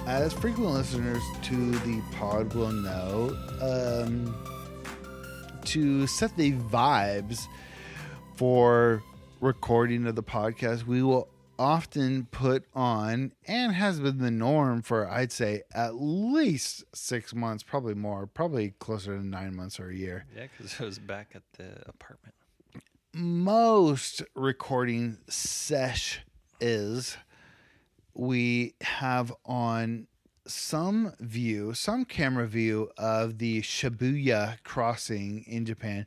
as frequent listeners to the pod will know, to set the vibes for recording of the podcast, we will often put on, and has been the norm for, I'd say, at least 6 months, probably more, probably closer to 9 months or a year. Yeah, because I was back at the apartment. Most recording sesh is we have on some camera view of the Shibuya crossing in Japan.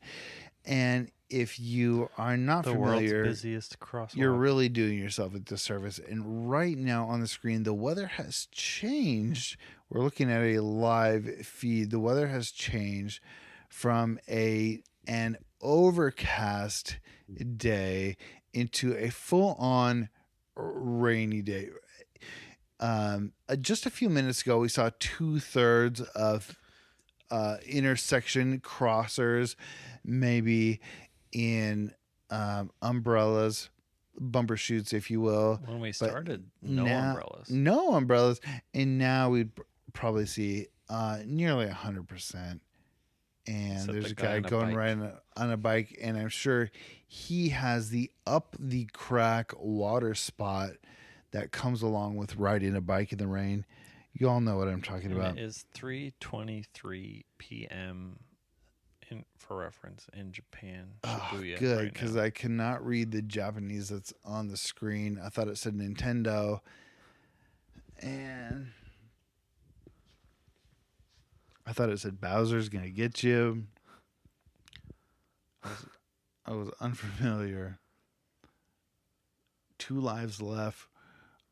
And if you are not The familiar, world's busiest crosswalk. you're really doing yourself a disservice. And right now on the screen, the weather has changed. We're looking at a live feed. The weather has changed from an overcast day into a full-on rainy day. Just a few minutes ago, we saw 2/3 of intersection crossers, maybe in umbrellas, bumper shoots, if you will. When we But started, no umbrellas. No umbrellas. And now we'd probably see nearly 100%. And Except there's the a guy guy on a going bike. right on a bike, and I'm sure he has the up the crack water spot that comes along with riding a bike in the rain. You all know what I'm talking And about. it is 3:23 p.m. for reference in Japan, Shibuya. Good, right because now. I cannot read the Japanese that's on the screen. I thought it said Nintendo, and I thought it said Bowser's gonna get you. I was unfamiliar. 2 lives left.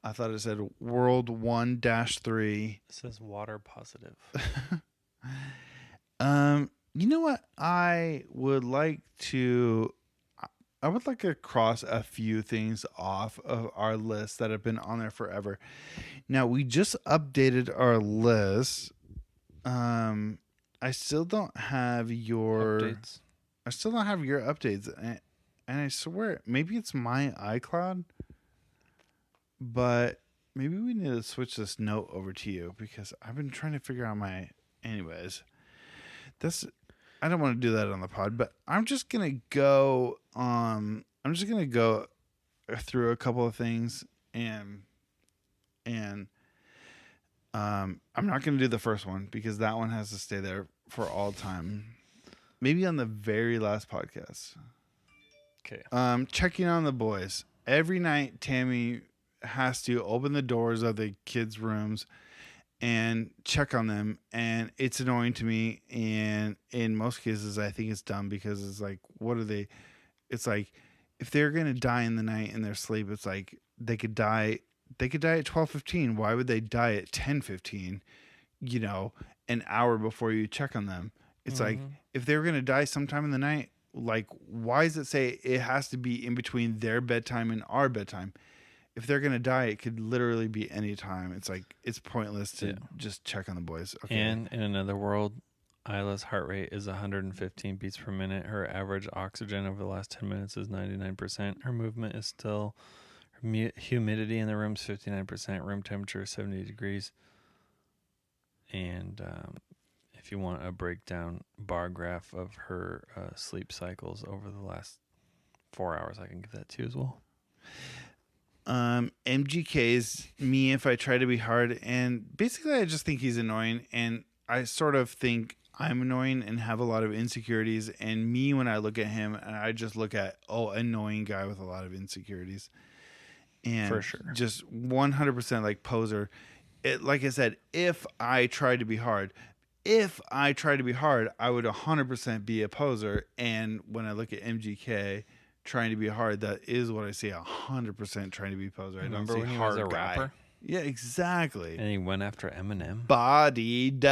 I thought it said World 1-3. It says water positive. You know what? I would like to cross a few things off of our list that have been on there forever. Now, we just updated our list. I still don't have your Updates. I still don't have your updates. And I swear, maybe it's my iCloud, but maybe we need to switch this note over to you, because I've been trying to figure out anyways. I don't want to do that on the pod, but I'm just gonna go through a couple of things, and I'm not gonna do the first one because that one has to stay there for all time. Maybe on the very last podcast. Okay. Checking on the boys. Every night Tammy has to open the doors of the kids' rooms and check on them, and it's annoying to me, and in most cases I think it's dumb, because it's like, it's like, if they're gonna die in the night in their sleep, it's like they could die at 12:15. Why would they die at 10:15, an hour before you check on them? It's like, if they were gonna die sometime in the night, like, why does it say it has to be in between their bedtime and our bedtime? If they're gonna die, it could literally be any time. It's like, it's pointless to just check on the boys. Okay. And in another world, Isla's heart rate is 115 beats per minute. Her average oxygen over the last 10 minutes is 99%. Her movement is still... humidity in the room is 59%. Room temperature 70 degrees. And if you want a breakdown bar graph of her sleep cycles over the last 4 hours, I can give that to you as well. MGK's me if I try to be hard, and basically I just think he's annoying, and I sort of think I'm annoying and have a lot of insecurities, and me when I look at him, and I just look at annoying guy with a lot of insecurities, and for sure, just 100% like poser. Like I said, if I tried to be hard, I would 100% be a poser, and when I look at MGK trying to be hard, that is what I see, 100% trying to be poser. Remember I don't when see he hard was a guy. rapper? Yeah, exactly. And he went after Eminem. Bodied.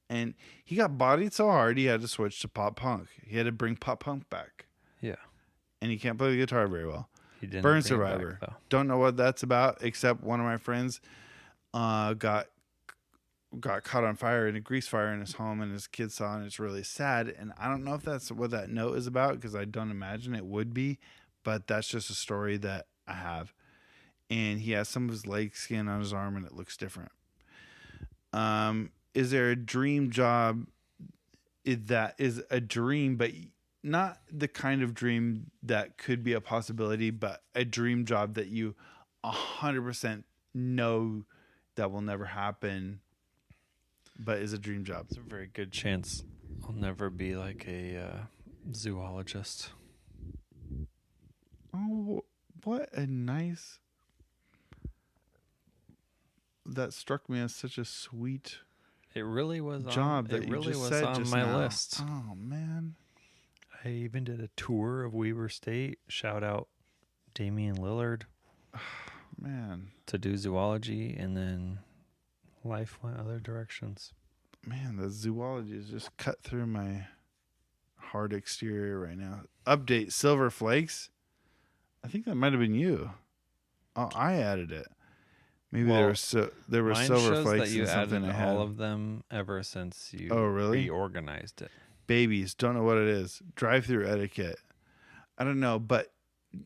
And he got bodied so hard he had to switch to pop punk. He had to bring pop punk back. Yeah. And he can't play the guitar very well. He didn't. Burn bring it Survivor. back, though. Don't know what that's about, except one of my friends got caught on fire in a grease fire in his home, and his kids saw it, and it's really sad. And I don't know if that's what that note is about, because I don't imagine it would be, but that's just a story that I have. and he has some of his leg skin on his arm and it looks different. Is there a dream job that is a dream, but not the kind of dream that could be a possibility, but a dream job that you 100% know that will never happen, but is a dream job? It's a very good chance I'll never be like a zoologist. Oh, what a nice... That struck me as such a sweet It really was job that it you really just was said on just my now. list. Oh, man. I even did a tour of Weber State. Shout out Damian Lillard Man. to do zoology, and then life went other directions. Man, the zoology is just cut through my hard exterior right now. Update Silver Flakes. I think that might have been you. Oh, I added it. Maybe Well, there were Mine silver shows flakes that you in something added I had. all of them ever since you Oh, really? reorganized it. Babies, don't know what it is. Drive-through etiquette. I don't know, but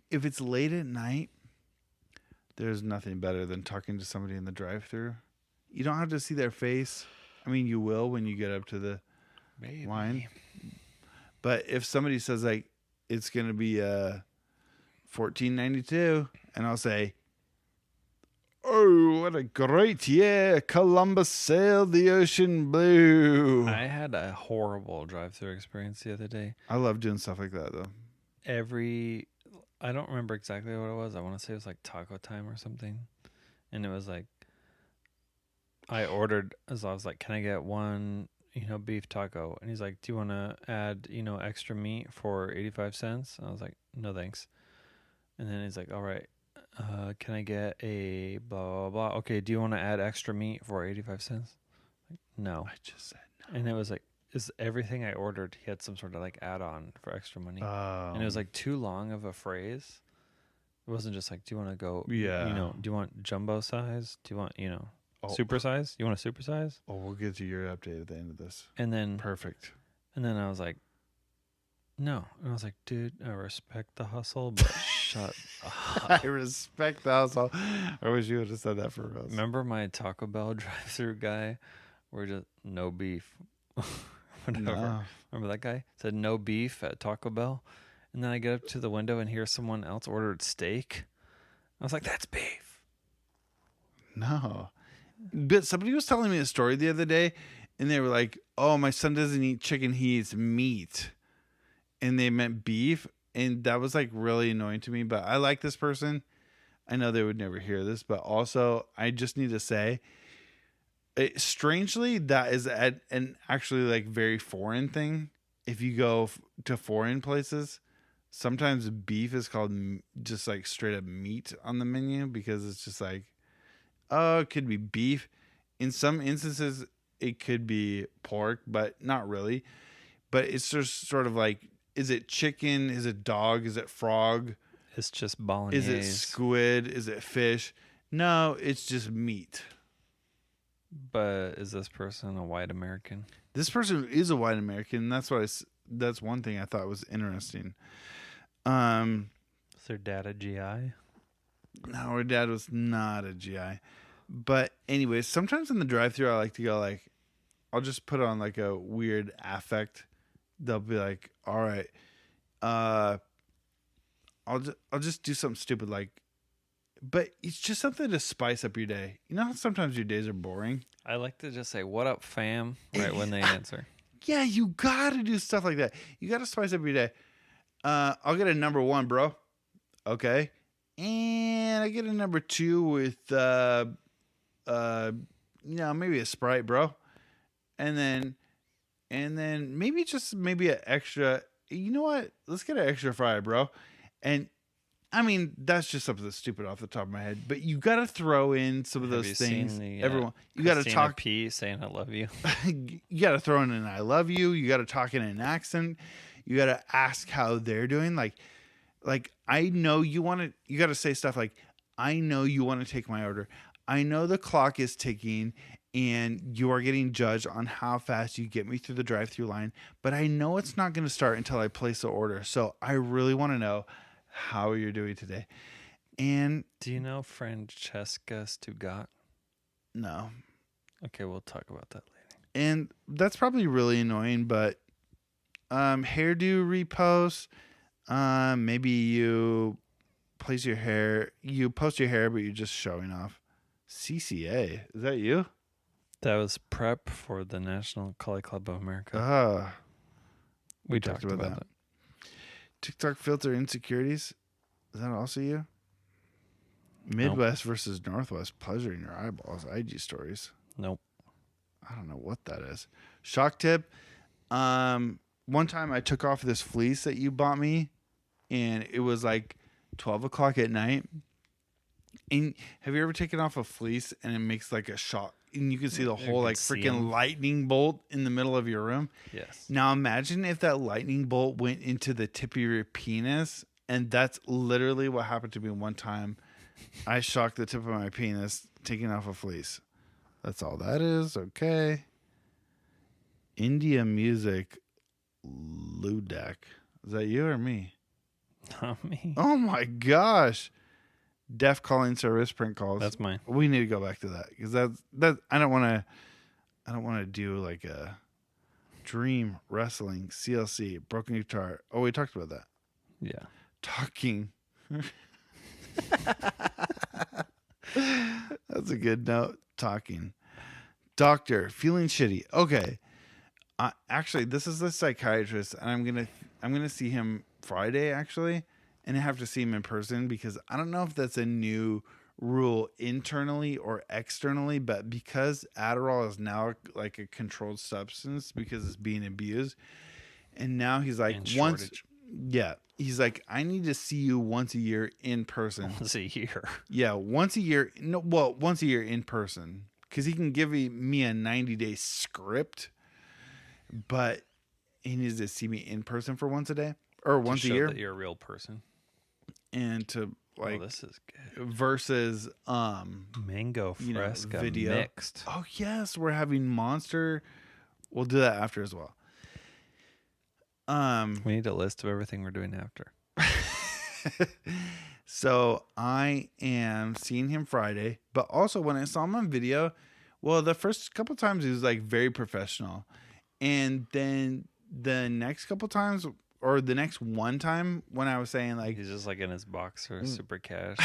if it's late at night, there's nothing better than talking to somebody in the drive-through. You don't have to see their face. I mean, you will when you get up to the Maybe. line. But if somebody says like it's going to be $14.92, and I'll say, "Oh, what a great year! Columbus sailed the ocean blue." I had a horrible drive-through experience the other day. I love doing stuff like that though. I don't remember exactly what it was. I want to say it was like taco time or something. And it was like, I ordered, as I was like, can I get one, beef taco? And he's like, do you want to add, extra meat for 85 cents? And I was like, no, thanks. And then he's like, all right, can I get a blah, blah, blah? Okay, do you want to add extra meat for 85 cents? Like, no. I just said no. And it was like, is everything I ordered, he had some sort of like add-on for extra money. And it was like too long of a phrase. It wasn't just like, do you want to go, Yeah. do you want jumbo size? Do you want, Oh. super size? You want a super size? Oh, we'll get to your update at the end of this. And then, Perfect. and then I was like, no. And I was like, dude, I respect the hustle, but shut up. I respect the hustle. I wish you would have said that for us. Remember my Taco Bell drive-through guy? Where just no beef. Whatever. No. Remember that guy? Said no beef at Taco Bell. And then I get up to the window and hear someone else ordered steak. I was like, that's beef. No. But somebody was telling me a story the other day, and they were like, oh, my son doesn't eat chicken, he eats meat. And they meant beef. And that was like really annoying to me. But I like this person. I know they would never hear this, but also I just need to say, strangely, that is an actually like very foreign thing. If you go to foreign places, sometimes beef is called just like straight up meat on the menu because it's just like, oh, it could be beef. In some instances, it could be pork, but not really. But it's just sort of like, is it chicken? Is it dog? Is it frog? It's just bolognese. Is it squid? Is it fish? No, it's just meat. But is this person a white American? This person is a white American. That's one thing I thought was interesting. Is their dad a GI? No, her dad was not a GI. But anyway, sometimes in the drive-thru, I like to go like, I'll just put on like a weird affect. They'll be like, all right, I'll just do something stupid like, but it's just something to spice up your day. You know how sometimes your days are boring? I like to just say, what up, fam? Right when they answer. Yeah, you gotta do stuff like that. You gotta spice up your day. I'll get a number 1, bro. Okay. And I get a number 2 with maybe a Sprite, bro. And then maybe an extra, you know what? Let's get an extra fry, bro. And I mean, that's just something that's stupid off the top of my head, but you got to throw in some of those things. Everyone, you got to talk. P saying I love you. You got to throw in an I love you. You got to talk in an accent. You got to ask how they're doing. Like I know you want to. You got to say stuff like, I know you want to take my order. I know the clock is ticking and you are getting judged on how fast you get me through the drive-through line, but I know it's not going to start until I place the order. So I really want to know how you're doing today. And Do you know Francesca Stugat? no. Okay, we'll talk about that later. And that's probably really annoying, but hairdo reposts, maybe you post your hair, but you're just showing off. CCA, is that you? That was prep for the National Collie Club of America. We talked about that. TikTok filter insecurities, is that also you? Midwest versus Northwest, pleasure in your eyeballs, IG stories. Nope. I don't know what that is. Shock tip. One time I took off this fleece that you bought me, and it was like 12 o'clock at night. And have you ever taken off a fleece and it makes like a shock, and you can see the whole like freaking lightning bolt in the middle of your room? Yes. Now imagine if that lightning bolt went into the tip of your penis, and that's literally what happened to me one time. I shocked the tip of my penis taking off a fleece. That's all that is. Okay. India music, Ludek. Is that you or me? Not me. Oh my gosh. Deaf calling service prank calls. That's mine. We need to go back to that because that I don't want to do like a dream wrestling CLC broken guitar. Oh, we talked about that. Yeah. Talking. That's a good note. Talking. Doctor, feeling shitty. Okay. Actually, this is the psychiatrist, and I'm gonna see him Friday actually, and I have to see him in person because I don't know if that's a new rule internally or externally, but because Adderall is now like a controlled substance because it's being abused, and now he's like he's like, I need to see you once a year in person. Once a year. Yeah, once a year. No, well, once a year in person because he can give me a 90-day script, but he needs to see me in person for once a day or once a year. That you're a real person. And to like, this is good. Versus mango fresca video mixed. Oh yes, we're having Monster. We'll do that after as well. We need a list of everything we're doing after. So I am seeing him Friday, but also when I saw him on video, well, the first couple times he was like very professional, and then the next couple times, or the next one time when I was saying like he's just like in his boxer, super cash,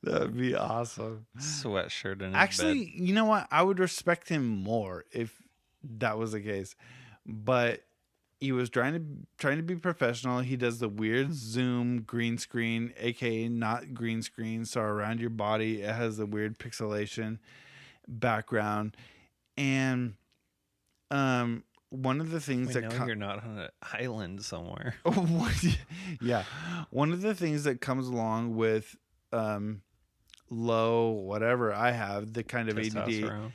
that'd be awesome. Sweatshirt in his Actually, bed. You know what? I would respect him more if that was the case. But he was trying to be professional. He does the weird Zoom green screen, aka not green screen. So around your body, it has the weird pixelation background. And one of the things you're not on an island somewhere. Yeah, one of the things that comes along with low whatever I have, the kind of ADD.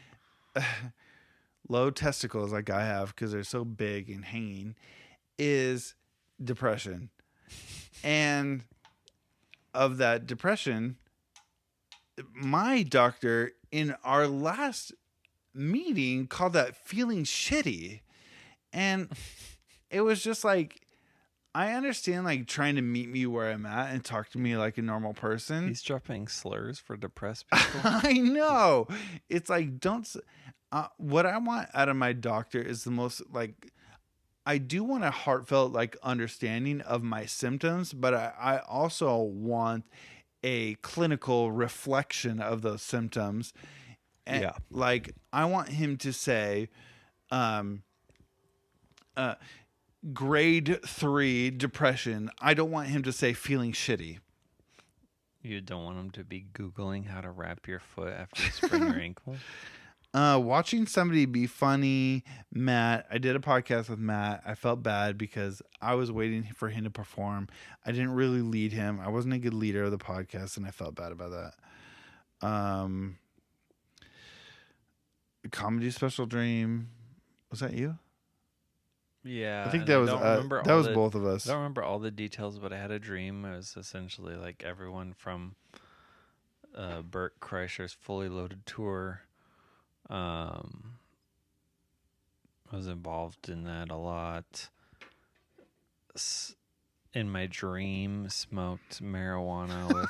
Low testicles like I have because they're so big and hanging, is depression. And of that depression, my doctor in our last meeting called that feeling shitty. And it was just like, I understand like trying to meet me where I'm at and talk to me like a normal person. He's dropping slurs for depressed people. I know. It's like, what I want out of my doctor is the most like, I do want a heartfelt like understanding of my symptoms, but I also want a clinical reflection of those symptoms. And yeah. Like I want him to say, grade 3 depression. I don't want him to say feeling shitty. You don't want him to be Googling how to wrap your foot after you sprain your ankle? Watching somebody be funny. Matt, I did a podcast with Matt. I felt bad because I was waiting for him to perform. I didn't really lead him. I wasn't a good leader of the podcast, and I felt bad about that. Comedy Special Dream. Was that you? Yeah. I think that was both of us. I don't remember all the details, but I had a dream. It was essentially like everyone from Bert Kreischer's Fully Loaded Tour was involved in that a lot. in my dream smoked marijuana with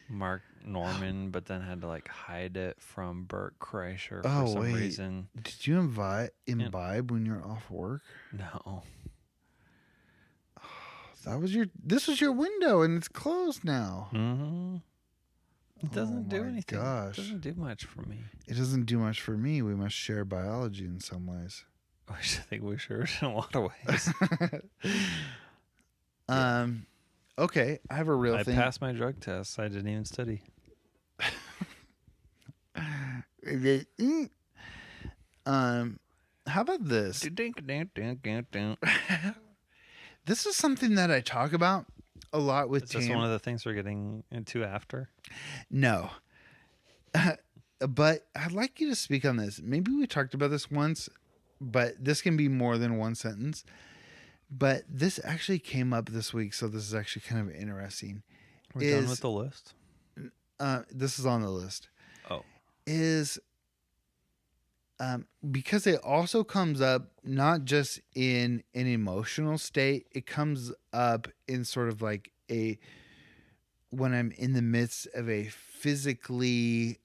Mark Norman, but then had to like hide it from Bert Kreischer for some reason. Did you imbibe when you're off work? No. This was your window and it's closed now. Mm-hmm. It doesn't do anything. Gosh. It doesn't do much for me. It doesn't do much for me. We must share biology in some ways. I think we sure in a lot of ways. Okay, I have a real thing. I passed my drug test. I didn't even study. How about this? This is something that I talk about a lot with Tam. Is this one of the things we're getting into after? No. But I'd like you to speak on this. Maybe we talked about this once, but this can be more than one sentence. But this actually came up this week, so this is actually kind of interesting. We're done with the list? This is on the list. Oh. Because it also comes up not just in an emotional state, it comes up in sort of like when I'm in the midst of a physically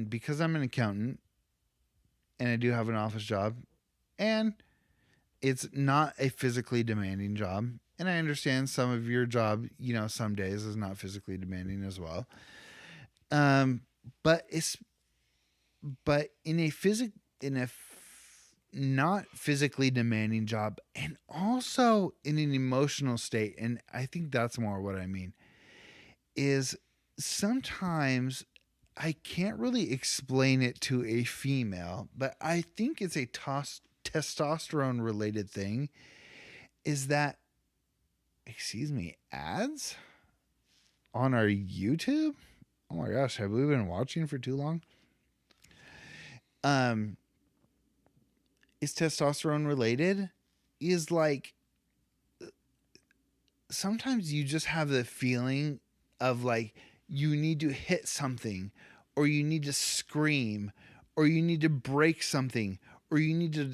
because I'm an accountant and I do have an office job and it's not a physically demanding job. And I understand some of your job, some days is not physically demanding as well. But in a not physically demanding job and also in an emotional state, and I think that's more what I mean, is sometimes I can't really explain it to a female, but I think it's a testosterone related thing, is that, ads on our YouTube? Oh my gosh, have we been watching for too long? Is testosterone related? Is like sometimes you just have the feeling of like you need to hit something, or you need to scream, or you need to break something, or you need to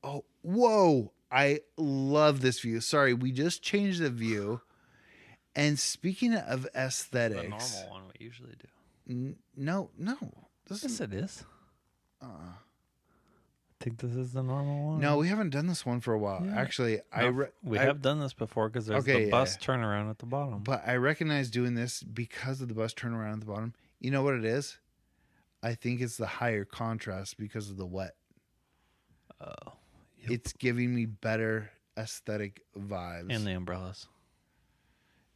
oh, whoa, I love this view. Sorry, we just changed the view. And speaking of aesthetics, the normal one we usually do. No. Yes, it is. I think this is the normal one. No, we haven't done this one for a while. Yeah. Actually, we have done this before because there's the bus turnaround at the bottom. But I recognize doing this because of the bus turnaround at the bottom. You know what it is? I think it's the higher contrast because of the wet. Oh. Yep. It's giving me better aesthetic vibes. And the umbrellas.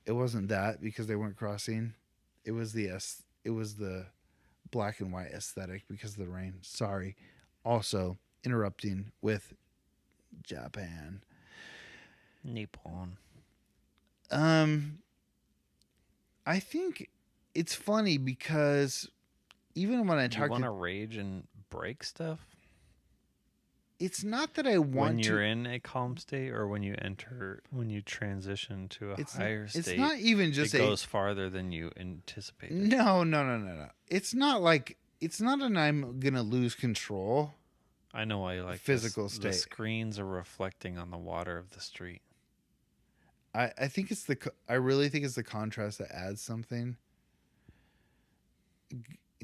It wasn't that because they weren't crossing. It was the black and white aesthetic because of the rain. Sorry. Also interrupting with Japan. Nippon. I think it's funny because even when I talk, you want to rage and break stuff. It's not that I want when you're in a calm state, or when you transition to a higher state. It's not even just it goes farther than you anticipated. No. It's not an I'm gonna lose control. I know why you like physical this. State. The screens are reflecting on the water of the street. I think I really think it's the contrast that adds something.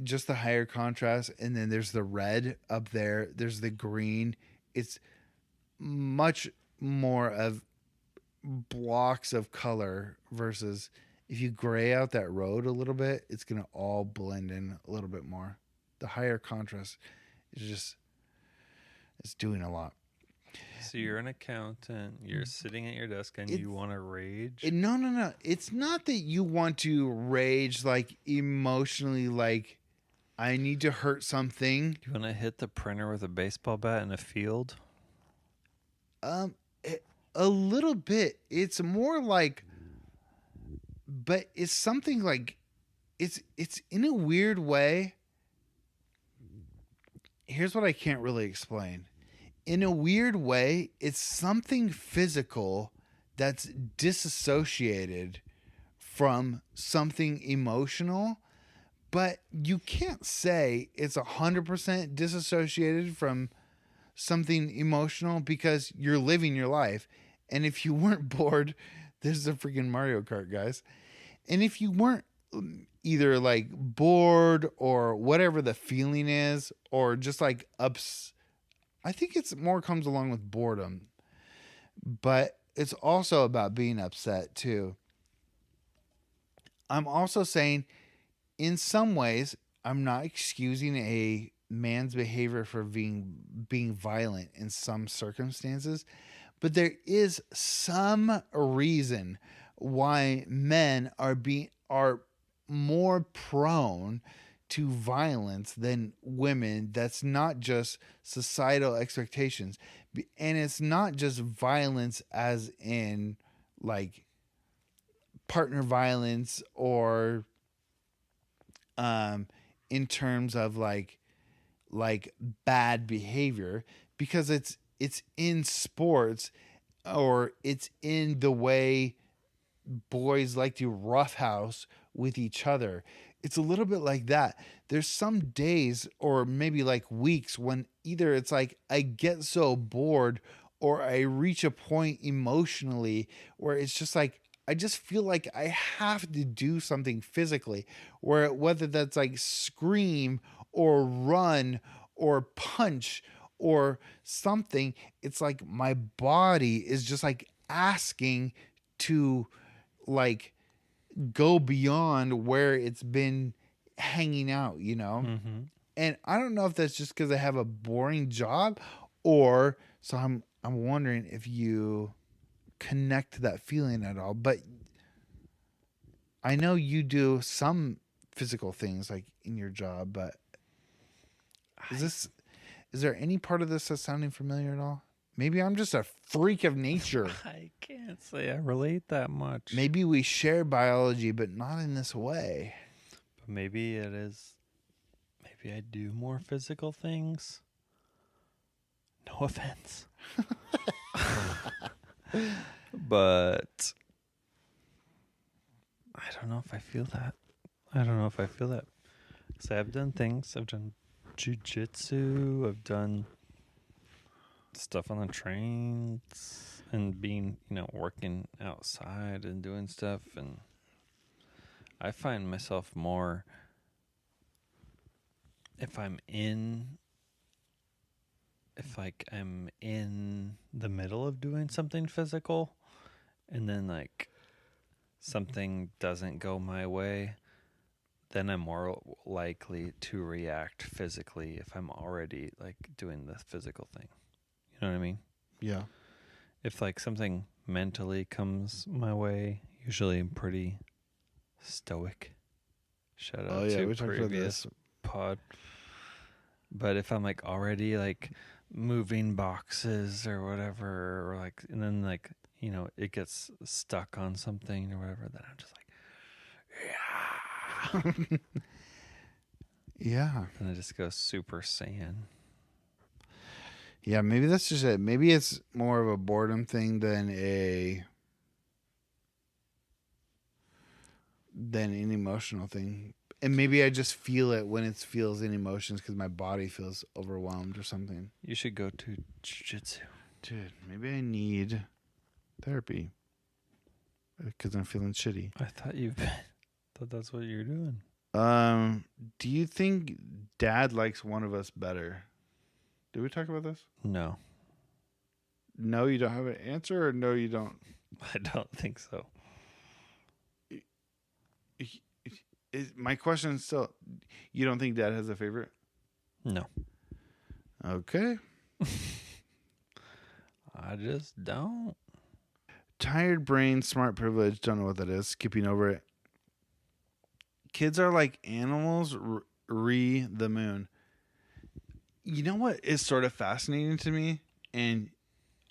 Just the higher contrast, and then there's the red up there. There's the green. It's much more of blocks of color versus if you gray out that road a little bit, it's going to all blend in a little bit more. The higher contrast is it's doing a lot. So you're an accountant, you're sitting at your desk and you want to rage? No. It's not that you want to rage like emotionally, like I need to hurt something. You want to hit the printer with a baseball bat in a field? A little bit. It's more like, but it's something like, it's in a weird way. Here's what I can't really explain. In a weird way, it's something physical that's disassociated from something emotional, but you can't say it's 100% disassociated from something emotional because you're living your life. And if you weren't bored, there's the freaking Mario Kart, guys. And if you weren't either like bored or whatever the feeling is, or just like I think it's more comes along with boredom, but it's also about being upset too. I'm also saying, in some ways, I'm not excusing a man's behavior for being violent in some circumstances, but there is some reason why men are more prone to violence than women. That's not just societal expectations, and it's not just violence as in like partner violence or um in terms of like bad behavior, because it's in sports, or it's in the way boys like to roughhouse with each other. It's a little bit like that. There's some days or maybe like weeks when either it's like I get so bored or I reach a point emotionally where it's just like I just feel like I have to do something physically, where whether that's like scream or run or punch or something, it's like my body is just like asking to like go beyond where it's been hanging out, you know? Mm-hmm. And I don't know if that's just because I have a boring job, or so I'm wondering if you connect to that feeling at all. But I know you do some physical things like in your job, but is there any part of this that's sounding familiar at all? Maybe I'm just a freak of nature. I can't say I relate that much. Maybe we share biology, but not in this way. But maybe it is. Maybe I do more physical things. No offense. But I don't know if I feel that. Because I've done things. I've done jujitsu. I've done stuff on the trains and being, working outside and doing stuff. And I find myself more if I'm in the middle of doing something physical and then like something doesn't go my way, then I'm more likely to react physically if I'm already like doing the physical thing. You know what I mean? Yeah. If like something mentally comes my way, usually I'm pretty stoic. Shout out to we talked about previous this. pod. But if I'm like already like moving boxes or whatever, or like, and then like, it gets stuck on something or whatever, then I'm just like, yeah. Yeah. And I just go Super Saiyan. Yeah, maybe that's just it. Maybe it's more of a boredom thing than an emotional thing. And maybe I just feel it when it feels in emotions because my body feels overwhelmed or something. You should go to jiu-jitsu. Dude, maybe I need therapy because I'm feeling shitty. I thought that's what you're doing. Do you think Dad likes one of us better? Did we talk about this? No. No, you don't have an answer, or no, you don't? I don't think so. My question is still, you don't think Dad has a favorite? No. Okay. I just don't. Tired brain, smart privilege. Don't know what that is. Skipping over it. Kids are like animals. The moon. You know what is sort of fascinating to me? And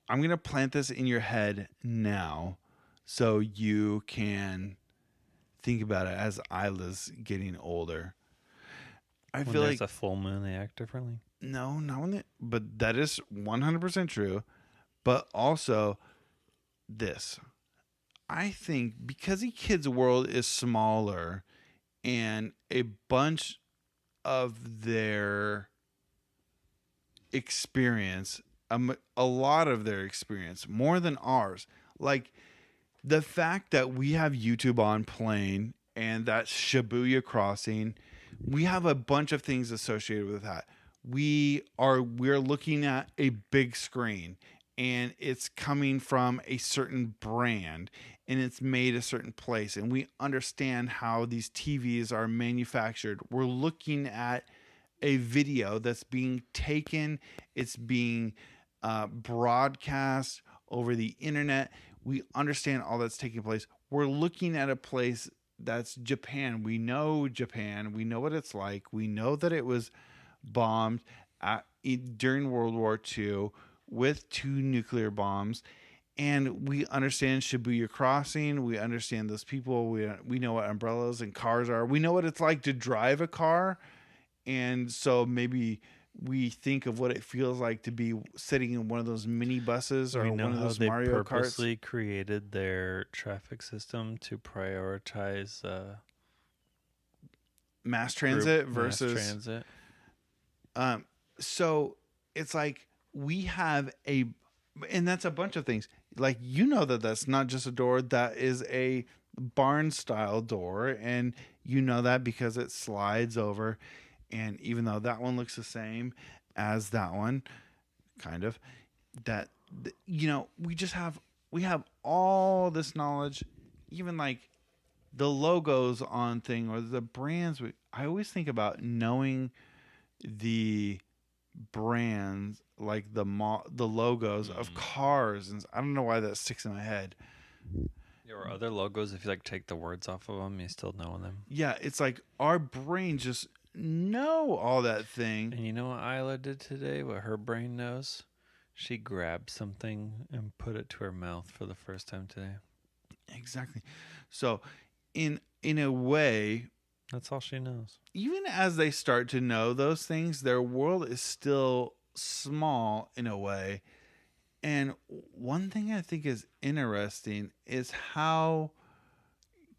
I'm going to plant this in your head now so you can think about it as Isla's getting older. I feel like a full moon, they act differently. No, not when but that is 100% true. But also this. I think because a kid's world is smaller and a bunch of their experience a lot of their experience, more than ours. Like the fact that we have YouTube on playing and that Shibuya Crossing, we have a bunch of things associated with that. We're looking at a big screen and it's coming from a certain brand and it's made a certain place, and we understand how these TVs are manufactured. We're looking at a video that's being taken, it's being broadcast over the internet. We understand all that's taking place. We're looking at a place that's Japan. We know Japan. We know what it's like. We know that it was bombed during World War II with 2 nuclear bombs. And we understand Shibuya Crossing. We understand those people. We know what umbrellas and cars are. We know what it's like to drive a car. And so maybe we think of what it feels like to be sitting in one of those mini buses or one of those Mario Karts. They purposely created their traffic system to prioritize mass transit versus mass transit. So it's like we have and that's a bunch of things. Like, you know, that's not just a door, that is a barn style door, and you know that because it slides over. And even though that one looks the same as that one, kind of, that, you know, we have all this knowledge, even like the logos on thing or the brands. I always think about knowing the brands, like the logos of cars, and I don't know why that sticks in my head. There were other logos. If you like take the words off of them, you still know them. Yeah, it's like our brain just know all that thing. And you know what Isla did today? What her brain knows? She grabbed something and put it to her mouth for the first time today. Exactly. So, in a way, that's all she knows. Even as they start to know those things, their world is still small in a way. And one thing I think is interesting is how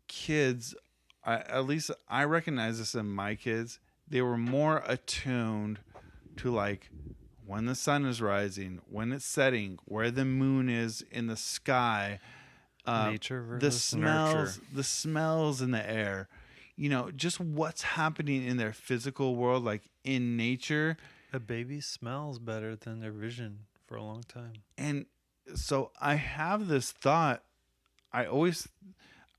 kids, at least I recognize this in my kids, they were more attuned to like when the sun is rising, when it's setting, where the moon is in the sky, nature versus nurture. The smells in the air, you know, just what's happening in their physical world, like in nature. A baby smells better than their vision for a long time. And so I have this thought. I always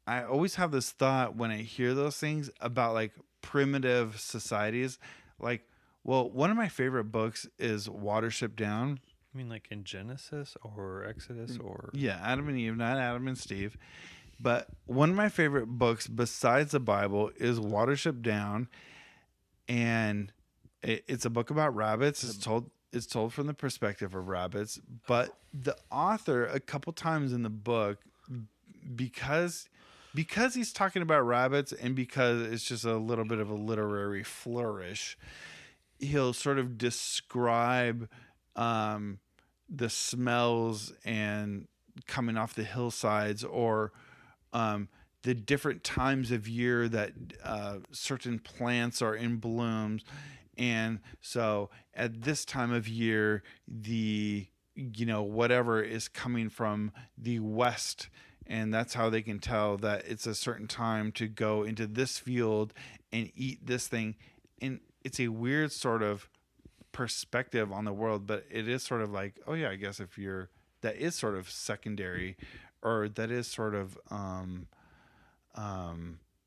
have this thought when I hear those things about like primitive societies. Like, well, one of my favorite books is Watership Down. I mean, like in Genesis or Exodus or... Yeah, Adam and Eve, not Adam and Steve. But one of my favorite books besides the Bible is Watership Down. And it's a book about rabbits. It's told from the perspective of rabbits. But the author, a couple times in the book, because he's talking about rabbits and because it's just a little bit of a literary flourish, he'll sort of describe the smells and coming off the hillsides, or the different times of year that certain plants are in blooms. And so at this time of year, whatever is coming from the west, and that's how they can tell that it's a certain time to go into this field and eat this thing. And it's a weird sort of perspective on the world, but it is sort of like, oh yeah, I guess that is sort of secondary, or that is sort of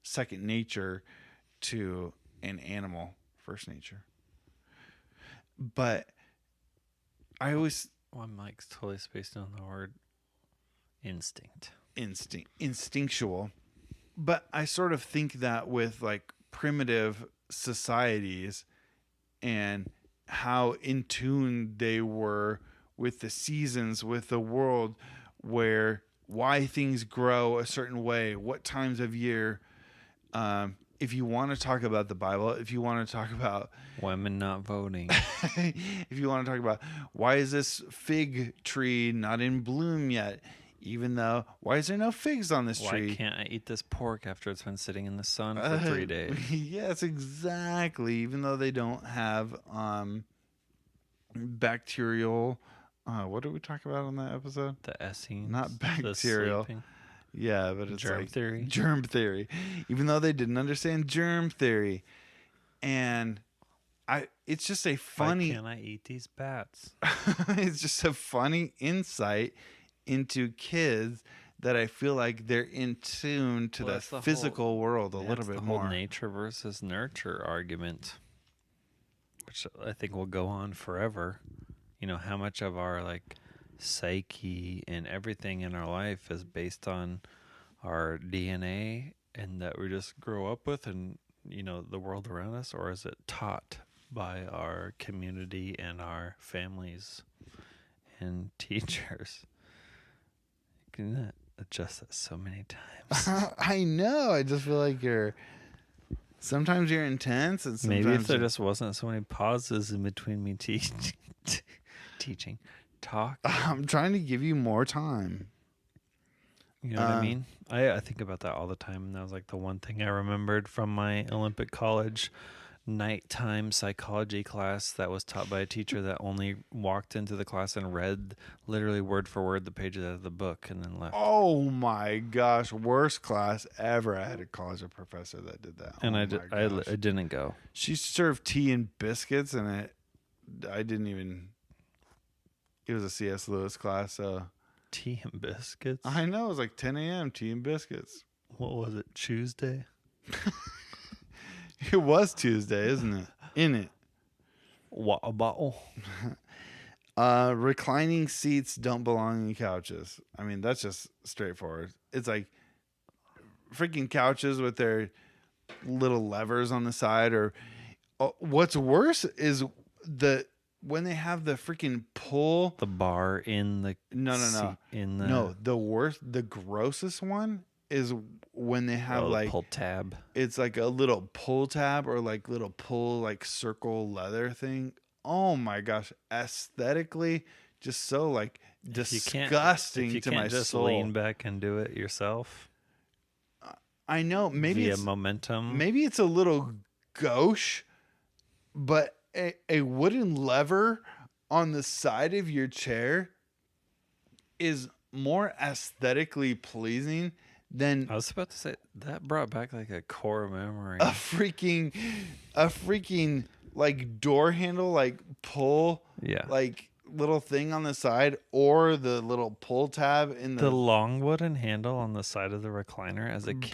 second nature to an animal, first nature. But I'm like totally spaced on the word instinctual. But I sort of think that with like primitive societies and how in tune they were with the seasons, with the world, why things grow a certain way, what times of year. If you want to talk about the Bible, if you want to talk about women not voting, if you want to talk about why is this fig tree not in bloom yet, even though why is there no figs on this tree? Why can't I eat this pork after it's been sitting in the sun for 3 days? Yes, exactly. Even though they don't have bacterial What did we talk about on that episode? The Essenes. Not the bacterial. sleeping. Yeah, but it's Germ like theory. germ theory. Even though they didn't understand germ theory. And it's just a funny Why can't I eat these bats? it's just a funny insight into kids that I feel like they're in tune to Well, the that's the physical world a That's little bit the more. whole nature versus nurture argument, which I think will go on forever. You know, how much of our like psyche and everything in our life is based on our DNA and that we just grow up with and, you know, the world around us, or is it taught by our community and our families and teachers? You can adjust that so many times. I know. I just feel like sometimes you're intense and sometimes Maybe if there just wasn't so many pauses in between me teaching, talk. I'm trying to give you more time. You know what I mean? I think about that all the time, and that was like the one thing I remembered from my Olympic College nighttime psychology class that was taught by a teacher that only walked into the class and read literally word for word the pages out of the book and then left. Oh my gosh, worst class ever. I had a college professor that did that. And Oh I my gosh. didn't go. She served tea and biscuits, and I didn't even. It was a C.S. Lewis class, so Tea and biscuits? I know it was like 10 a.m. tea and biscuits. What was it, Tuesday? It was Tuesday, isn't it? In it. Water bottle? Reclining seats don't belong in couches. I mean, that's just straightforward. It's like freaking couches with their little levers on the side, or what's worse is when they have the freaking pull. The bar in the No. seat, in the No, the grossest one is when they have like pull tab. it's like a little pull tab or like little pull like circle leather thing. Oh my gosh, aesthetically just so like disgusting if you to can't my just soul. lean back and do it yourself. I know maybe via it's momentum. maybe it's a little gauche, but a wooden lever on the side of your chair is more aesthetically pleasing than I was about to say that brought back like a core memory. a freaking like door handle, like pull, Yeah. like little thing on the side, or the little pull tab in The long wooden handle on the side of the recliner as a kid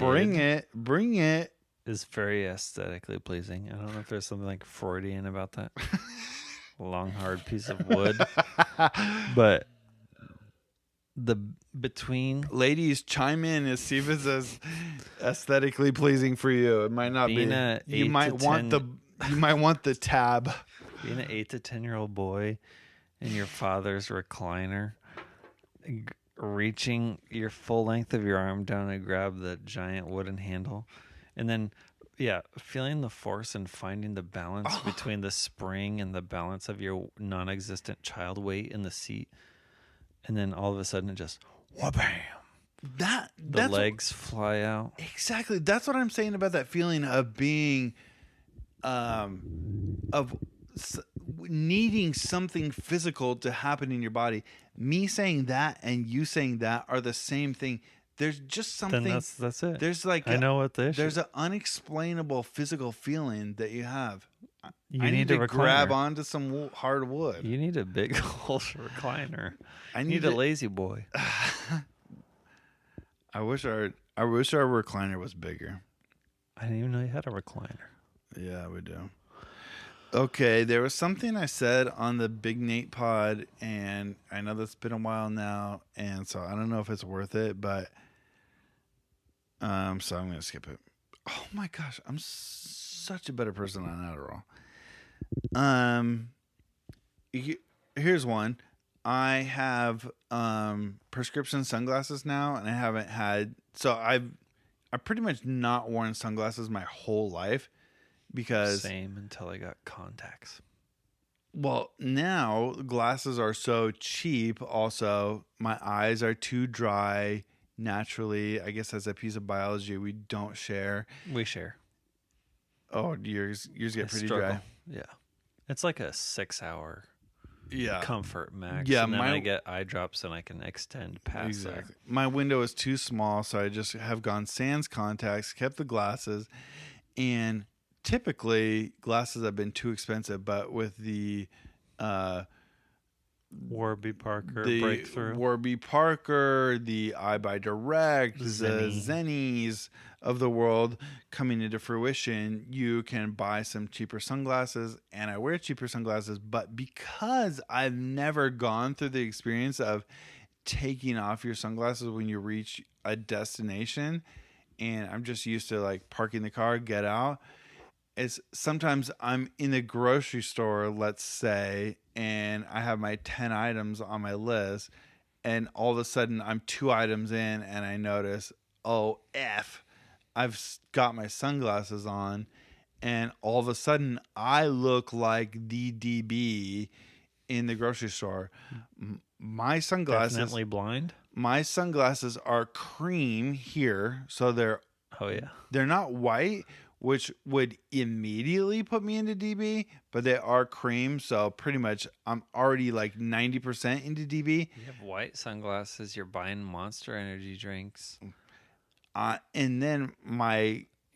bring it. is very aesthetically pleasing. I don't know if there's something like Freudian about that. Long hard piece of wood. But between Ladies, chime in and see if it's as aesthetically pleasing for you. It might not be. You might want the tab. Being an 8 to 10-year-old boy in your father's recliner, reaching your full length of your arm down to grab the giant wooden handle, and then feeling the force and finding the balance between the spring and the balance of your non-existent child weight in the seat, and then all of a sudden it just wha-bam. The legs fly out. Exactly. That's what I'm saying about that feeling of being, needing something physical to happen in your body. Me saying that and you saying that are the same thing. There's just something. Then that's it. There's like I know what the issue. There's an unexplainable physical feeling that you have. I need to grab onto some hard wood. You need a big old recliner. I need a lazy boy. I wish our recliner was bigger. I didn't even know you had a recliner. Yeah, we do. Okay, there was something I said on the Big Nate pod, and I know that's been a while now, and so I don't know if it's worth it, but so I'm gonna skip it. Oh my gosh, I'm such a better person on Adderall. Here's one. I have prescription sunglasses now, and I haven't had. So I pretty much not worn sunglasses my whole life because same until I got contacts. Well, now glasses are so cheap. Also, my eyes are too dry naturally. I guess as a piece of biology we don't share. We share. Oh, yours get pretty struggle. dry. Yeah, it's like a 6-hour Yeah. comfort max. Yeah, and then I get eye drops and I can extend past that. My window is too small, so I just have gone sans contacts, kept the glasses, and typically glasses have been too expensive, but with the Warby Parker the breakthrough. Warby Parker, the iBuy Direct, the Zenni. Zennies of the world coming into fruition, you can buy some cheaper sunglasses, and I wear cheaper sunglasses, but because I've never gone through the experience of taking off your sunglasses when you reach a destination, and I'm just used to like parking the car, get out, is sometimes I'm in the grocery store, let's say, and I have my 10 items on my list, and all of a sudden I'm 2 items in and I notice, oh, I've got my sunglasses on, and all of a sudden I look like the DB in the grocery store. My sunglasses, Definitely blind. my sunglasses are cream here, so they're Oh yeah. they're not white, which would immediately put me into DB, but they are cream, so pretty much I'm already like 90% into DB. You have white sunglasses. You're buying Monster Energy drinks. And then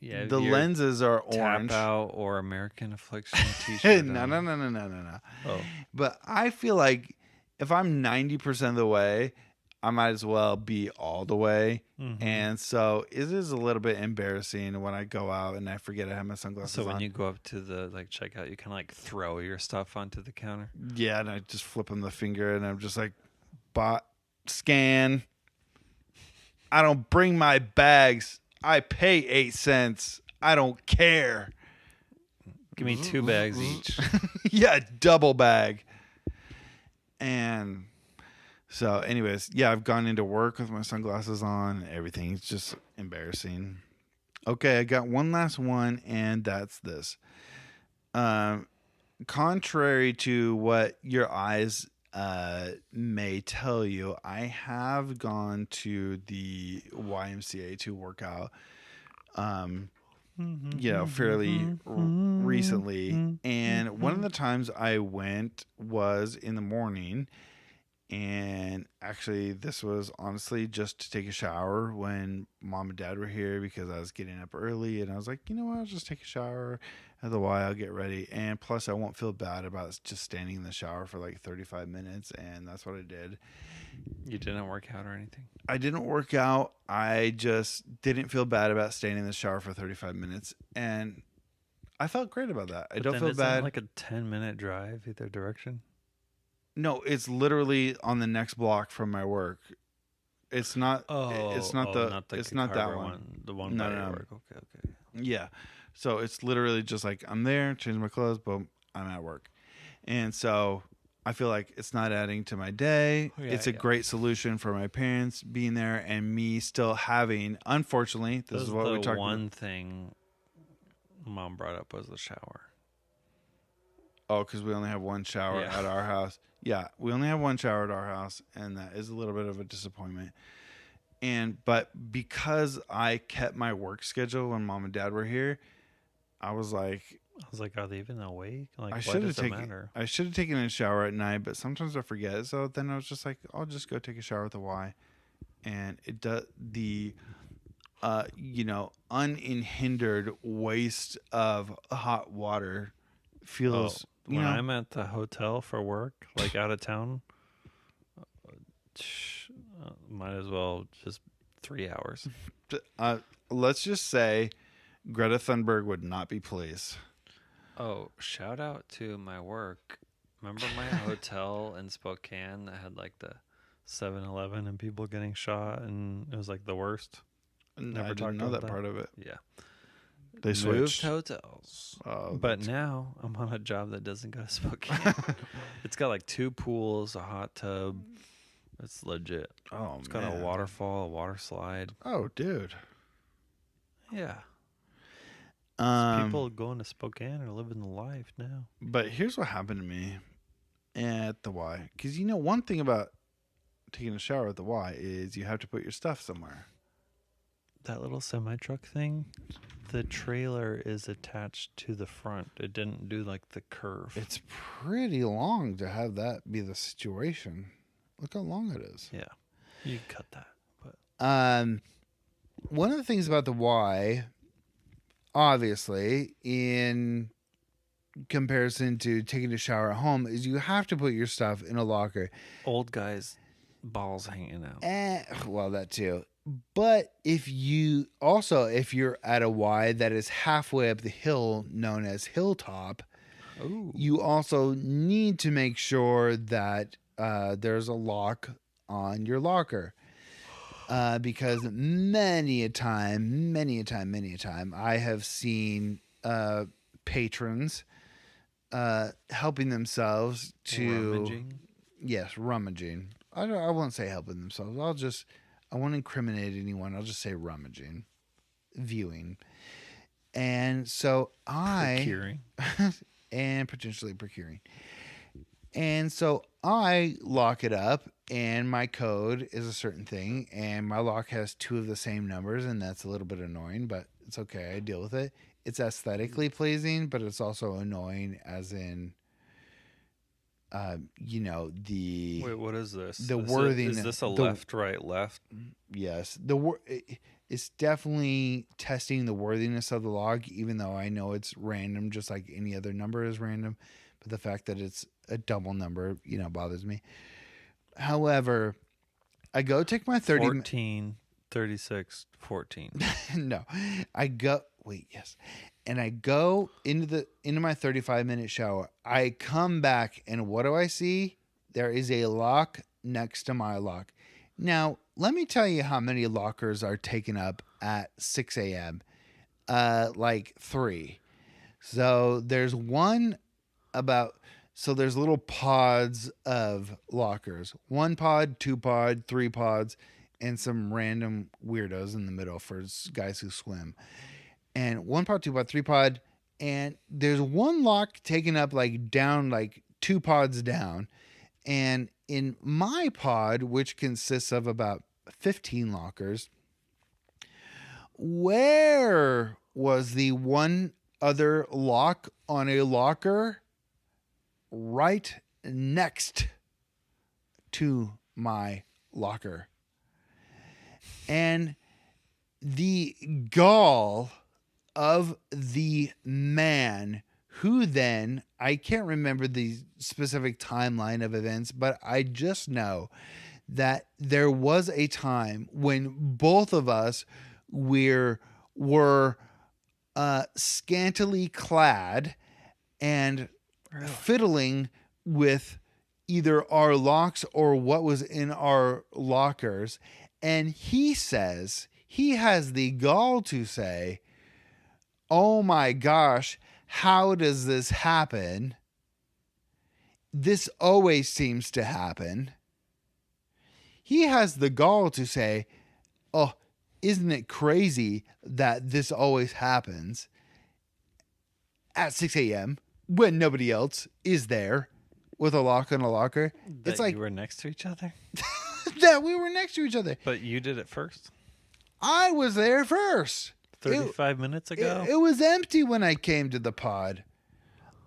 Yeah, the your lenses are Tap orange. Out or American Affliction t-shirt. No. Oh, But I feel like if I'm 90% of the way, I might as well be all the way. Mhm. And so it is a little bit embarrassing when I go out and I forget I have my sunglasses so when on. you go up to the checkout, you kind of like throw your stuff onto the counter. Yeah, and I just flip them the finger and I'm just like, scan. I don't bring my bags. I pay 8 cents. I don't care. Give me 2 bags each. Yeah, double bag. And so, anyways, yeah, I've gone into work with my sunglasses on. Everything's just embarrassing. Okay, I got one last one, and that's this. Contrary to what your eyes may tell you, I have gone to the YMCA to work out. Fairly recently. And one of the times I went was in the morning. And actually, this was honestly just to take a shower when mom and dad were here because I was getting up early. And I was like, you know what? I'll just take a shower at the Y. I'll get ready. And plus, I won't feel bad about just standing in the shower for like 35 minutes. And that's what I did. You didn't work out or anything? I didn't work out. I just didn't feel bad about staying in the shower for 35 minutes. And I felt great about that. I don't feel bad. Like a 10-minute drive either direction. No, it's literally on the next block from my work. It's not. It's not that one. The one by your work. Okay. Yeah. So it's literally just like I'm there, change my clothes, boom, I'm at work. And so I feel like it's not adding to my day. It's a great solution for my parents being there and me still having. Unfortunately, this is what we talked about. One thing mom brought up was the shower. Oh, because we only have one shower at our house. Yeah, we only have one shower at our house, and that is a little bit of a disappointment. But because I kept my work schedule when mom and dad were here, I was like, are they even awake? Like, I should have taken a shower at night, but sometimes I forget. So then I was just like, I'll just go take a shower at the Y, and it does the, unhindered waste of hot water feels. When I'm at the hotel for work, like out of town, might as well just 3 hours. Let's just say Greta Thunberg would not be pleased. Oh, shout out to my work. Remember my hotel in Spokane that had like the 7-Eleven and people getting shot, and it was like the worst? Never I didn't know that part of it. Yeah. They switched hotels. But now I'm on a job that doesn't go to Spokane. It's got like 2 pools, a hot tub. It's legit. Oh, it's got a waterfall, a water slide. Oh, dude. Yeah. People going to Spokane are living the life now. But here's what happened to me at the Y. Because one thing about taking a shower at the Y is you have to put your stuff somewhere. That little semi-truck thing the trailer is attached to the front. It didn't do like the curve. It's pretty long to have that be the situation. Look how long it is. Yeah. You can cut that. But One of the things about the Y, obviously, in comparison to taking a shower at home, is you have to put your stuff in a locker. old guys' balls hanging out. Well, that too. But if you're at a Y that is halfway up the hill, known as Hilltop, Ooh. you also need to make sure that there's a lock on your locker. Because many a time, I have seen patrons helping themselves to Rummaging? Yes, rummaging. I won't say helping themselves. I won't incriminate anyone. I'll just say rummaging, viewing, and so Procuring. and potentially procuring. And so I lock it up, and my code is a certain thing, and my lock has two of the same numbers, and that's a little bit annoying, but it's okay. I deal with it. It's aesthetically pleasing, but it's also annoying, as in, Wait, what is this? The worthiness. Is this a left, right, left? Yes, it's definitely testing the worthiness of the log, even though I know it's random, just like any other number is random. But the fact that it's a double number, bothers me. However, I go take my 14, 36, 14. No, and I go into my 35-minute shower. I come back, and what do I see? There is a lock next to my lock. Now, let me tell you how many lockers are taken up at 6 a.m. Like 3. So there's there's little pods of lockers. 1 pod, 2 pod, 3 pods, and some random weirdos in the middle for guys who swim. And 1 pod, 2 pod, 3 pod, and there's one lock taken up down 2 pods down. And in my pod, which consists of about 15 lockers, where was the one other lock on a locker? Right next to my locker. And the gall of the man who then, I can't remember the specific timeline of events, but I just know that there was a time when both of us were scantily clad and fiddling with either our locks or what was in our lockers. And he has the gall to say, "Oh my gosh, how does this happen? This always seems to happen." He has the gall to say, "Oh, isn't it crazy that this always happens at 6 a.m. when nobody else is there with a lock on a locker?" It's like you were next to each other? That we were next to each other. But you did it first? I was there first. 35 minutes ago? It was empty when I came to the pod.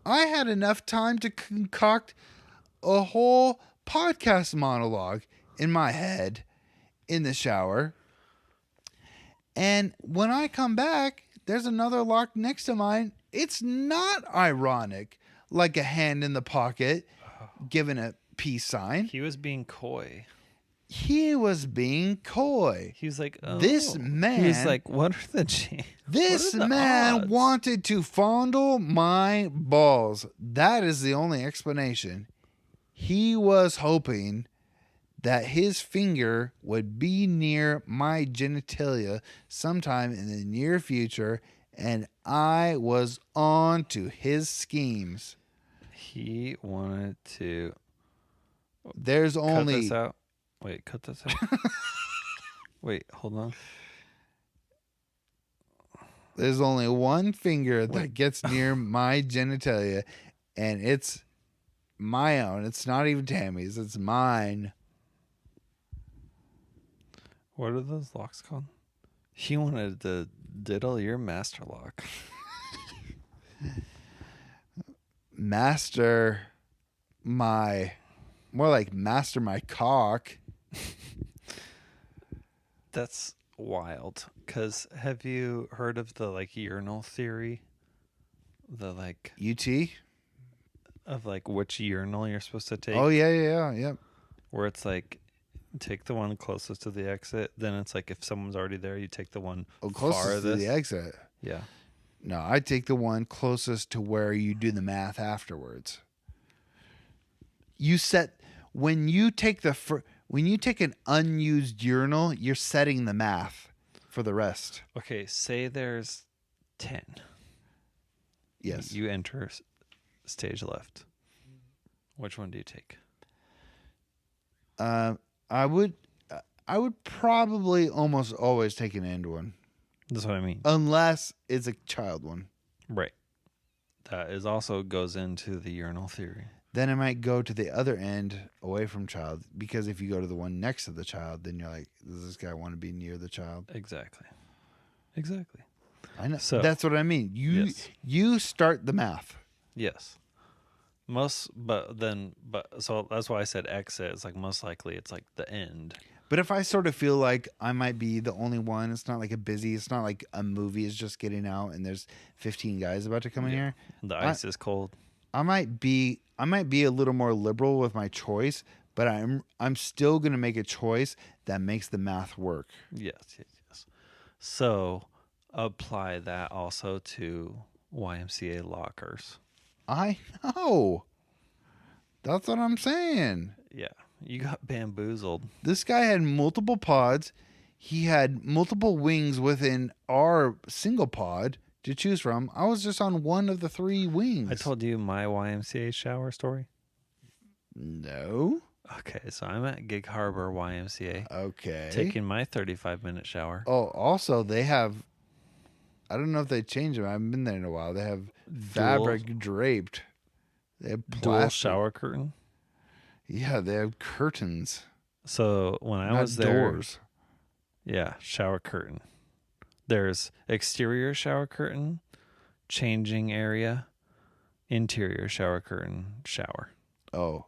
I had enough time to concoct a whole podcast monologue in my head in the shower. And when I come back, there's another lock next to mine. It's not ironic, like a hand in the pocket, giving a peace sign. He was being coy. He was being coy. He was like, oh. This man. He was like, what are the chances? This man wanted to fondle my balls. That is the only explanation. He was hoping that his finger would be near my genitalia sometime in the near future, and I was on to his schemes. He wanted to. There's only. Cut this out. Wait, cut this out. Wait, hold on. There's only one finger that gets near my genitalia, and it's my own. It's not even Tammy's. It's mine. What are those locks called? He wanted the Diddle your master lock. Master my cock. That's wild. Because have you heard of the like urinal theory? The like UT? of like which urinal you're supposed to take. Oh, yeah. Where it's like take the one closest to the exit. Then it's like if someone's already there, you take the one Closest farthest. to the exit. Yeah. No, I take the one closest to where you do the math afterwards. When you take an unused urinal, you're setting the math for the rest. Okay, say there's 10. Yes. You enter stage left. Which one do you take? I would probably almost always take an end one. That's what I mean. Unless it's a child one. Right. That is also goes into the urinal theory. Then I might go to the other end away from child, because if you go to the one next to the child, then you're like, does this guy want to be near the child? Exactly. I know. So that's what I mean. You start the math. Yes. So that's why I said exit. It's like most likely it's like the end. But if I sort of feel like I might be the only one, it's not like it's not like a movie is just getting out and there's 15 guys about to come in here. The ice is cold. I might be a little more liberal with my choice, but I'm still going to make a choice that makes the math work. Yes. So apply that also to YMCA lockers. I know. That's what I'm saying. Yeah. You got bamboozled. This guy had multiple pods. He had multiple wings within our single pod to choose from. I was just on one of the 3 wings. I told you my YMCA shower story. No. Okay, so I'm at Gig Harbor YMCA. Okay. Taking my 35-minute shower. Oh, also they have, I don't know if they changed them. I haven't been there in a while. They have fabric draped. They have Dual plastic. shower curtain. Yeah, they have curtains. So when I Not was there, doors. yeah, shower curtain. There's exterior shower curtain, changing area, interior shower curtain, shower. Oh.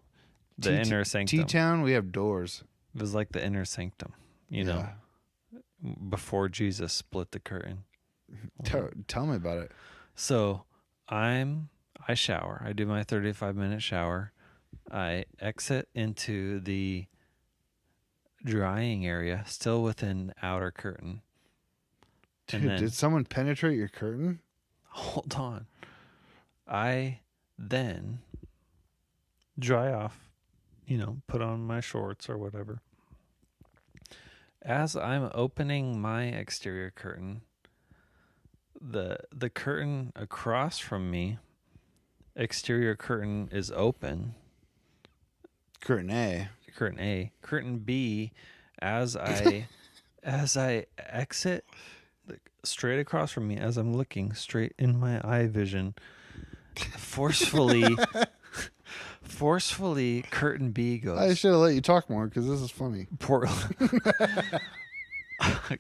The inner sanctum. T-Town, we have doors. It was like the inner sanctum, you know, before Jesus split the curtain. Tell me about it. So I shower. I do my 35-minute shower. I exit into the drying area, still within outer curtain. Dude, did someone penetrate your curtain? Hold on. I then dry off, put on my shorts or whatever. As I'm opening my exterior curtain, the curtain across from me, exterior curtain is open. Curtain A. Curtain A. Curtain B, as I exit straight across from me, as I'm looking straight in my eye vision, forcefully curtain B goes. I should have let you talk more because this is funny.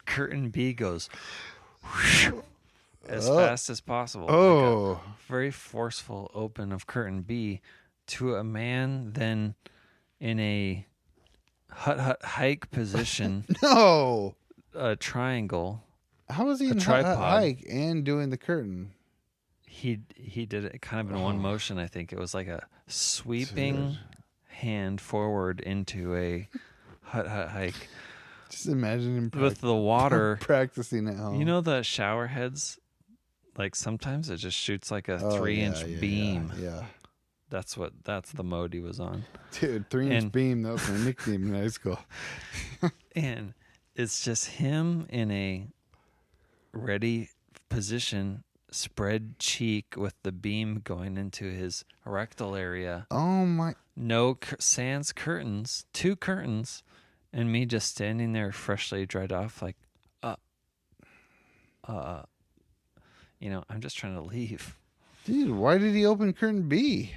Curtain B goes as fast as possible. Oh. Like a very forceful open of curtain B to a man then in a hut hike position. No. A triangle. How was he in tripod hike and doing the curtain? He did it kind of in one motion. I think it was like a sweeping hand forward into a hut hike. Just imagine him with the water practicing at home. You know the shower heads, like sometimes it just shoots like a 3-inch beam. Yeah. That's the mode he was on. Dude, 3-inch beam, that was my nickname in high school. And it's just him in a ready position, spread cheek with the beam going into his rectal area. Oh my. No sans curtains, 2 curtains, and me just standing there freshly dried off like, I'm just trying to leave. Dude, why did he open curtain B?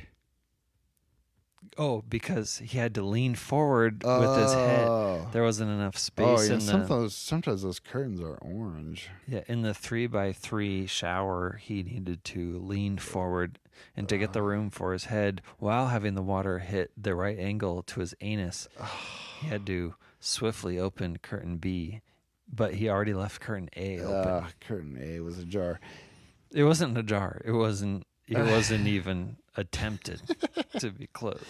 Oh, because he had to lean forward with his head. There wasn't enough space in the sometimes those curtains are orange. in the 3x3 shower. He needed to lean forward and to get the room for his head while having the water hit the right angle to his anus. He had to swiftly open curtain B, but he already left curtain A open. Curtain A was ajar. It wasn't ajar. It wasn't even attempted to be closed.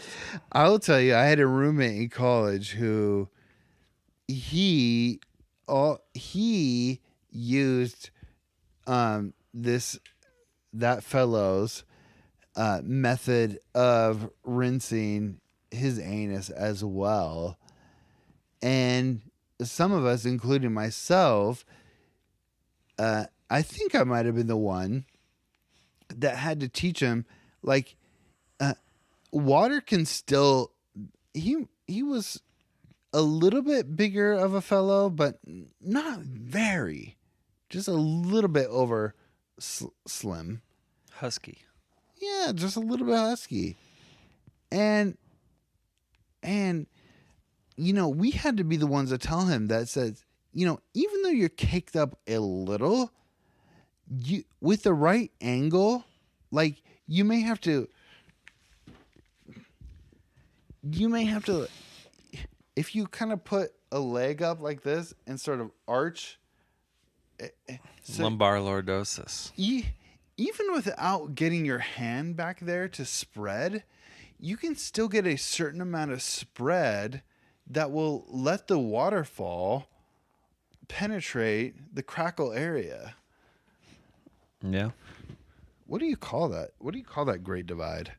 I will tell you, I had a roommate in college who he used that fellow's method of rinsing his anus as well, and some of us, including myself, I think I might have been the one that had to teach him, like, water can still. He was a little bit bigger of a fellow, but not very, just a little bit over slim, Husky. Yeah, just a little bit husky, and we had to be the ones that tell him that says, even though you're caked up a little, you with the right angle, like you may have to, if you kind of put a leg up like this and sort of arch, lumbar lordosis. Even without getting your hand back there to spread, you can still get a certain amount of spread that will let the waterfall penetrate the crackle area. Yeah. What do you call that? What do you call that great divide?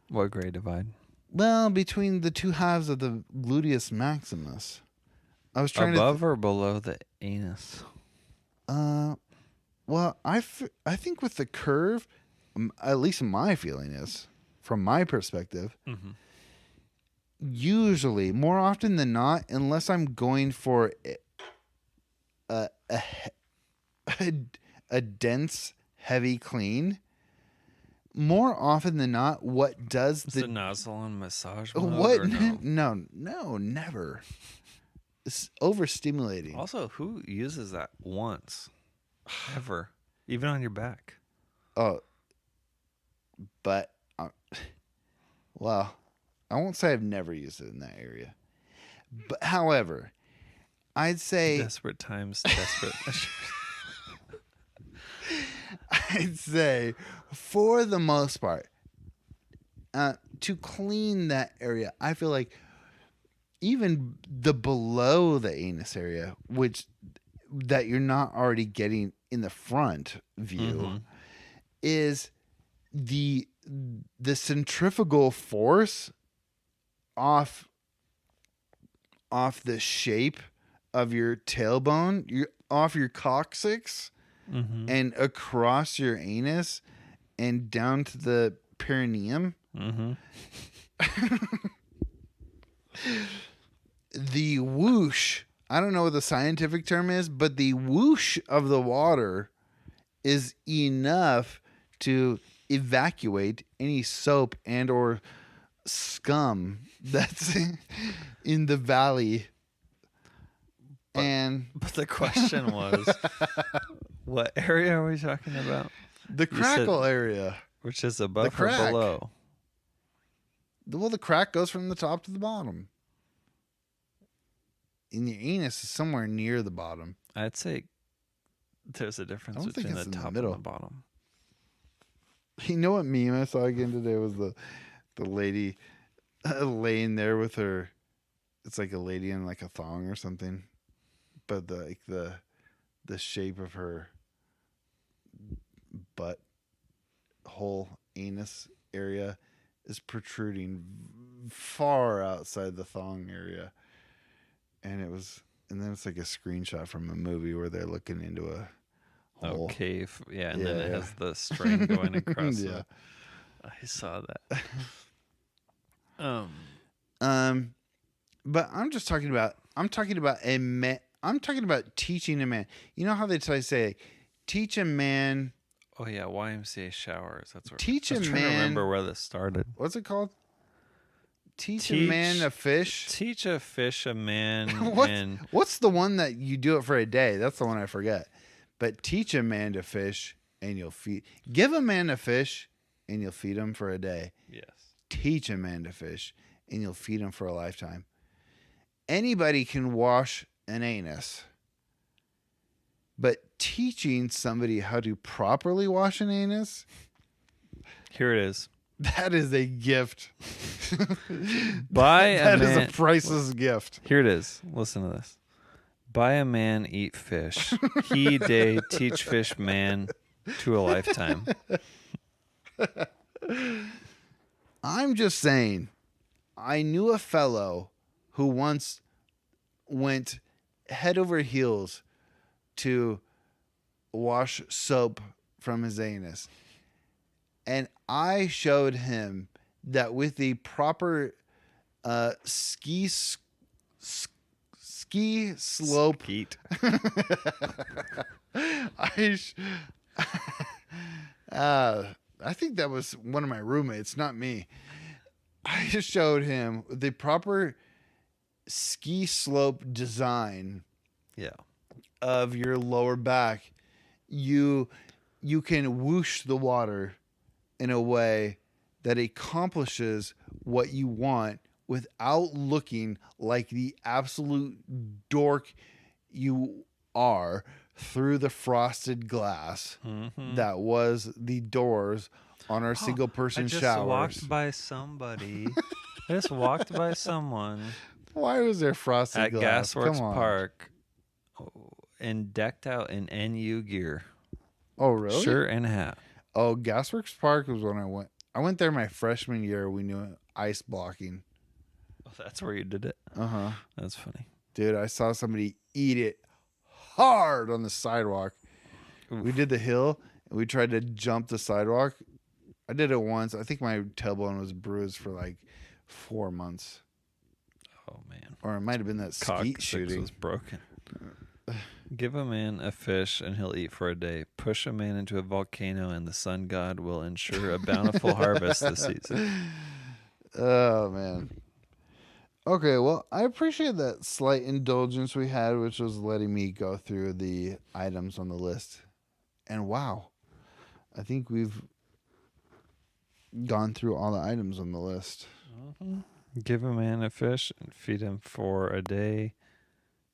What great divide? Well, between the two halves of the gluteus maximus. I was trying above or below the anus? Well, I think with the curve, at least my feeling is, from my perspective, usually, more often than not, unless I'm going for a dense, heavy clean, more often than not, what does the nozzle and massage mode? What? No, never. It's overstimulating. Also, who uses that once? Ever. Even on your back. Oh. But, well, I won't say I've never used it in that area. But, however, I'd say... Desperate times, desperate measures. I'd say, for the most part, to clean that area, I feel like even the below the anus area, which that you're not already getting in the front view, is the centrifugal force off the shape of your tailbone, off your coccyx, and across your anus and down to the perineum. The whoosh, I don't know what the scientific term is, but the whoosh of the water is enough to evacuate any soap and or scum that's in the valley. But the question was, what area are we talking about? The crackle area. Which is above or below? Well, the crack goes from the top to the bottom. And your anus is somewhere near the bottom. I'd say there's a difference between the top and the bottom. You know what meme I saw again today was the lady laying there with her. It's like a lady in like a thong or something, but the shape of her butt hole anus area is protruding far outside the thong area. And then it's like a screenshot from a movie where they're looking into a hole. Cave. Yeah, and then it has the string going across. Yeah. I saw that. But I'm talking about a man. I'm talking about teaching a man. You know how they say, teach a man. Oh yeah, YMCA showers. That's where teach a man. Trying to remember where this started. What's it called? teach a man to fish. Teach a fish a man. What's the one that you do it for a day? That's the one I forget. But teach a man to fish and you'll feed. Give a man a fish and you'll feed him for a day. Yes. Teach a man to fish and you'll feed him for a lifetime. Anybody can wash an anus. But teaching somebody how to properly wash an anus, here it is. that is a gift. Buy that is a priceless gift. Here it is. Listen to this. Buy a man, eat fish. He day teach fish man to a lifetime. I'm just saying, I knew a fellow who once went head over heels to wash soap from his anus. And I showed him that with the proper ski slope. Skeet. I think that was one of my roommates, not me. I just showed him the proper ski slope design. Yeah. Of your lower back. You can whoosh the water in a way that accomplishes what you want without looking like the absolute dork you are through the frosted glass that was the doors on our single person showers. I just walked by somebody. I just walked by someone. Why was there frosted at glass? Gasworks Park and decked out in NU gear. Oh, really? Shirt and hat. Oh, Gasworks Park was when I went. I went there my freshman year. We knew ice blocking. Oh, that's where you did it? Uh-huh. That's funny. Dude, I saw somebody eat it hard on the sidewalk. Oof. We did the hill, and we tried to jump the sidewalk. I did it once. I think my tailbone was bruised for like 4 months. Oh, man. Or it might have been that skeet shooting. Was broken. Give a man a fish and he'll eat for a day. Push a man into a volcano and the sun god will ensure a bountiful harvest this season. Oh, man. Okay, well, I appreciate that slight indulgence we had, which was letting me go through the items on the list. And wow, I think we've gone through all the items on the list. Mm-hmm. Give a man a fish and feed him for a day.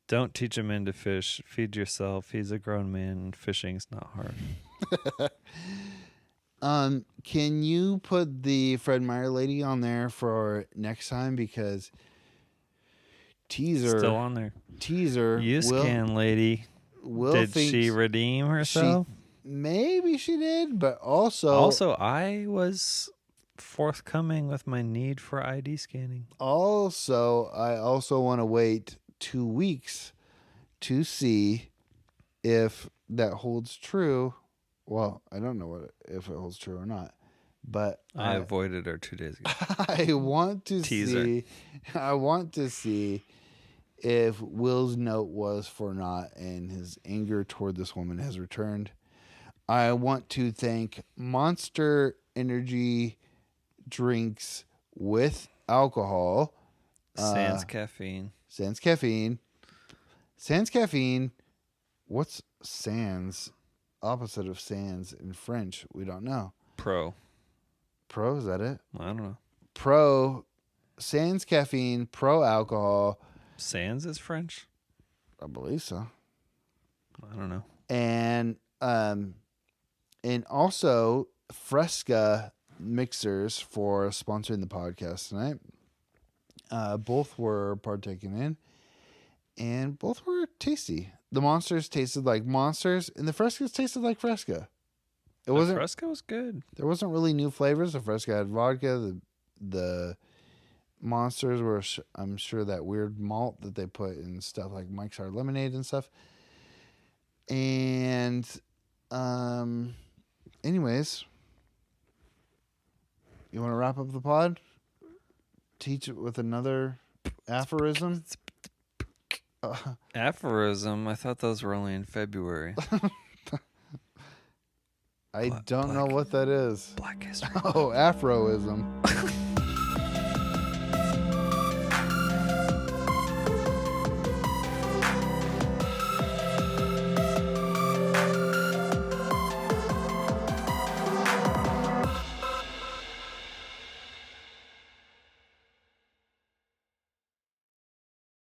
Don't teach a man to fish. Feed yourself. He's a grown man, and fishing's not hard. Can you put the Fred Meyer lady on there for next time? Because teaser still on there. Teaser. Can lady. Did she redeem herself? Maybe she did, but also I was forthcoming with my need for ID scanning. Also, I also want to wait 2 weeks to see if that holds true. Well, I don't know if it holds true or not, but I avoided her 2 days ago. I want to Teaser. see. I want to see if Will's note was for naught and his anger toward this woman has returned. I want to thank Monster Energy drinks with alcohol. Sans caffeine. Sans caffeine. Sans caffeine. What's sans? Opposite of sans in French? We don't know. Pro, is that it? I don't know. Pro. Sans caffeine. Pro alcohol. Sans is French? I believe so. I don't know. And also Fresca mixers for sponsoring the podcast tonight. Both were partaken in, and both were tasty. The Monsters tasted like Monsters, and the Frescas tasted like Fresca. Fresca was good. There wasn't really new flavors. The Fresca had vodka. The Monsters were, I'm sure, that weird malt that they put in stuff like Mike's Hard Lemonade and stuff. And, anyways, you want to wrap up the pod? Teach it with another aphorism? Aphorism? I thought those were only in February. I don't know what that is. Black history. Oh, aphorism.